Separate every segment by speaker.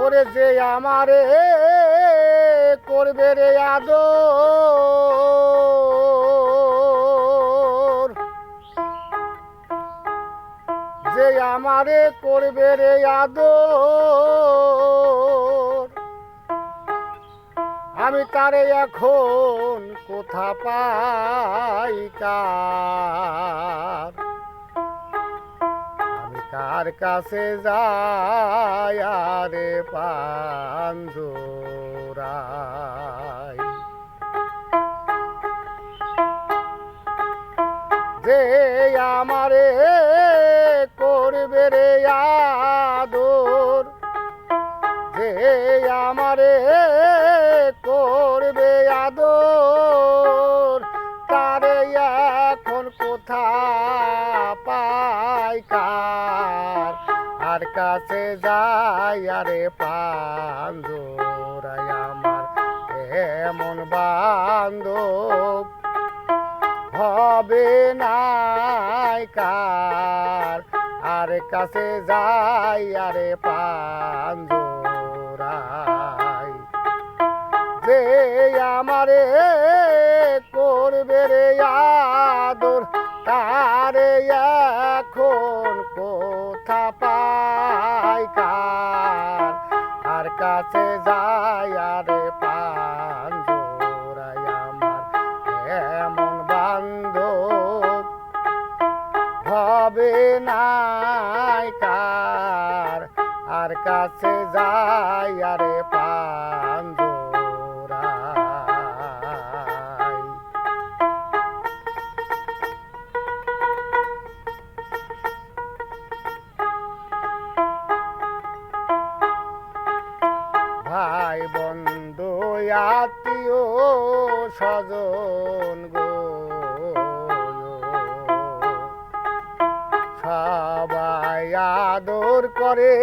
Speaker 1: ওরে যে আমারে করবে রে আদর, যে আমারে করবে রে আদর, আমি তারে এখন কোথা পাই কার, আমি কার কাছে যাই আরে পাঞ্জরাই, যে আমারে করবে রে আদর, যে আমারে করবে আদর, তারে এখন কোথা পাই কার, আর কাছে যাই আরে পাঞ্জরাই, আমার এমন বান্ধব হবে নাই কার, আর কাছে যাই আরে পাঞ্জরাই, যে আমারে করবে রে আদর, তারে এখন কোথা পাই কার, আর কাছে যাই আরে পাঞ্জরাই, আমার এমন বান্ধব হবে নাই কার, আর কাছে যাই আরে পাঞ্জরাই। ভাই বন্ধু আত্মীয় স্বজন গো, সবাই আদর করে,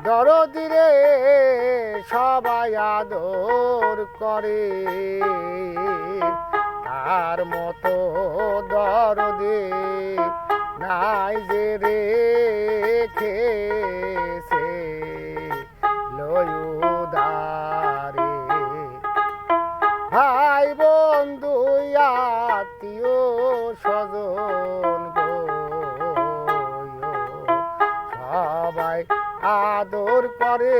Speaker 1: দরদি রে সবাই আদর করে, তার মতো দরদি নাই যে রেখেছে লয়ুদারে, ভাই বন্ধু আত্মীয় স্বজন গো, সবাই আদর করে,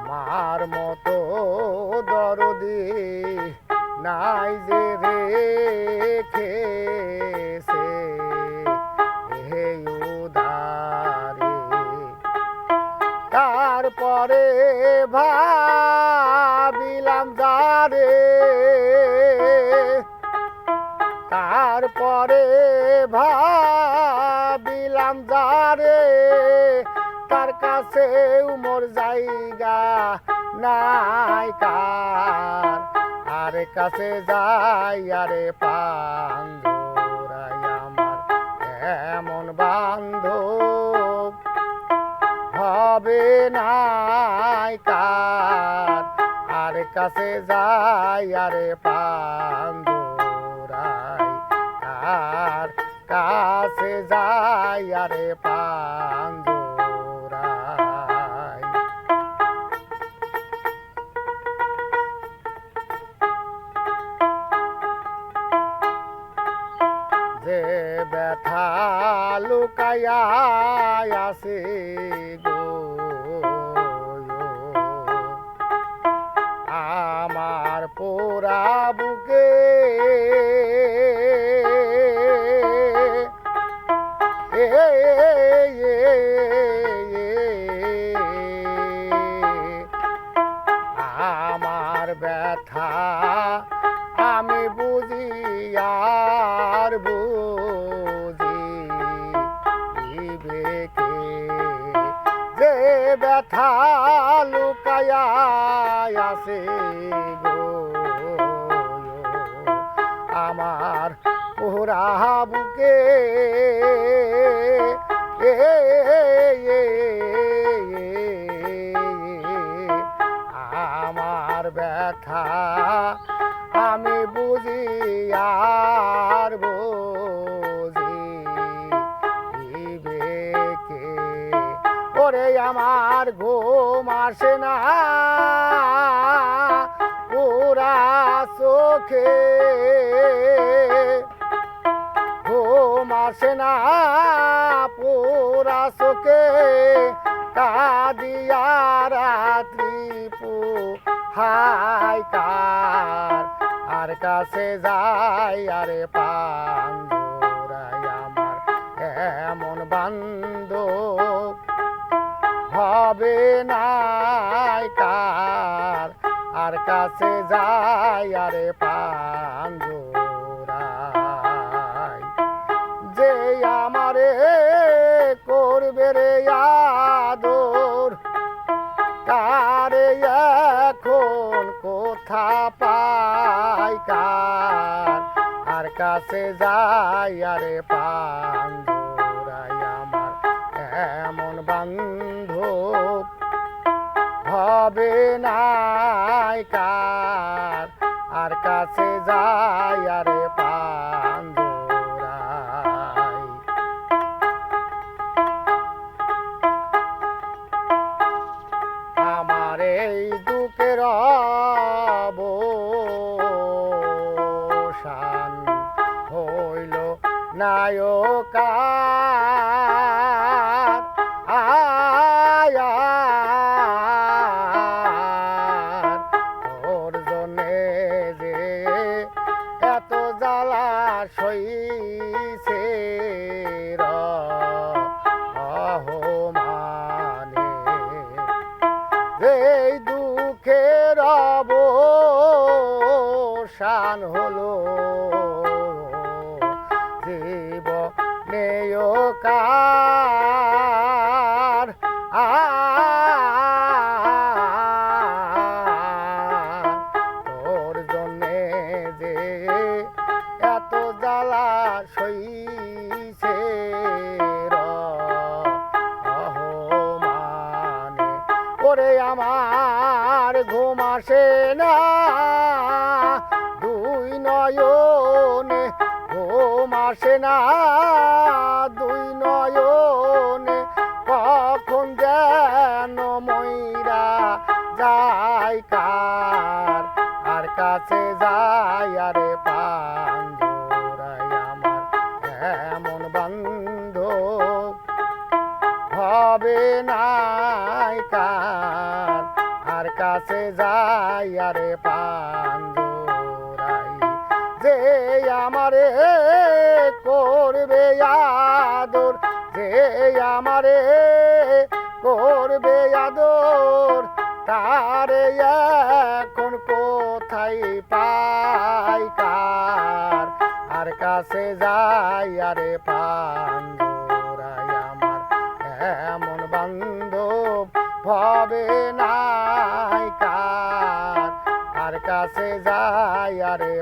Speaker 1: মার মতো দরদি নাই যে রেখেছে উদারে, তারপরে ভাবিলাম যারে, তারপরে ভাবিলাম যারে, তার কাছে মোর জায়গা নাই কার, আর কাছে যাই আরে পাঞ্জরাই, আমার এমন বান্ধব হবে নাই কার, আর কাছে যাই আরে পাঞ্জরাই, আর কাছে যাই আরে পাঞ্জরাই। যে ব্যথা লুকাইয়া আছে গো, আমার পোড়া বুকে, আমার ব্যথা আমি বুঝি আর বুঝি বিবেকে, যে ব্যথা লুকায়া আছে গো, আমার পোড়া বুকে, ব্যথা আমি বুঝি আর বুঝিবে কে। ওরে আমার ঘুম আসে না পুরা চোখে, ঘুম আসে না পুরা চোখে, কাঁদিয়া রাত্রি পুহাই কার আর কাছে যাই আরে পাঞ্জুরাই আমার এমন বান্ধব হবে নাই কার আর কাছে যাই আরে পাঞ্জুরাই যে আমারে করবে রে আদর কারে এখন কোথা পাই কার আর কাছে যাই আরে পাঞ্জুরাই আমার এমন বান্ধব হবে নাই কার আর কাছে যাই আরে পাঞ্জুরাই। আমার এই দুঃখের অবসান হইল নায়কার আয়ার তোর জন্যে যে এত জ্বালা সইছে রহমানে, এই দুঃখের অবসান হলো জীবনেও কার তোর জন্যে যে এত জ্বালা সইছে রহমানে। ওরে আমার ঘুম আসে না দুই নয়নে, ঘুম আসে না দুই নয়নে, কখন যেন মইরা যাই কার আর কাছে যাই আরে পাঞ্জুরাই আমার এমন বান্ধব হবে নাই কার আর কাছে যাই আরে পাঞ্জুরাই যে আমারে করবে আদর, যে আমারে করবে আদর তারে এখন কোথায় পাই কার আর কাছে যাই আরে পাঞ্জুরাই আমার এমন বান্ধব হবে নাই কার আর কাছে যাই আরে